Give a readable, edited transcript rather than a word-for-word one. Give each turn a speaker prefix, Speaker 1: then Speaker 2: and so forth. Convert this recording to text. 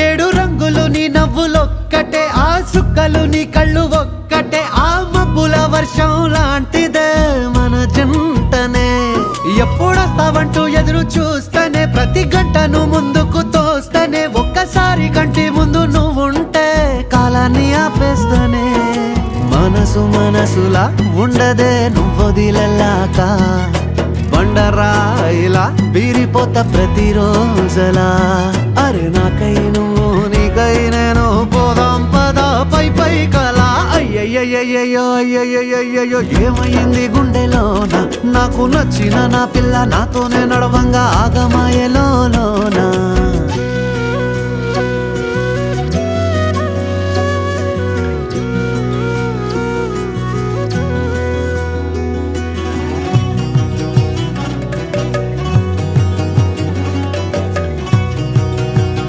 Speaker 1: ఏడు రంగులు నీ నవ్వులొక్కటే, ఆ సుక్కలు నీ కళ్ళు ఒక్కటే, ఆ మబ్బుల వర్షం లాంటిదే మన జంటనే. ఎప్పుడొస్తావంటూ ఎదురు చూస్తేనే, ప్రతి గంటను ముందుకు తోస్తేనే, ఒక్కసారి కంటి ముందు నువ్వుంటే కాలాన్ని ఆపేస్తేనే. మనసులా ఉండదే నువ్వొదిలెళ్ళాక, బండరాయిలా బీరిపోత ప్రతిరోజలా. అరే నాకై నువ్వు నీకై నేను, పోదాం పద పై పై కలా. అయ్యయ్యయ్యో అయ్యయ్యయ్యో ఏమైంది గుండెలోన, నాకు నచ్చిన నా పిల్ల నాతోనే నడవంగా ఆగమాయలోనా.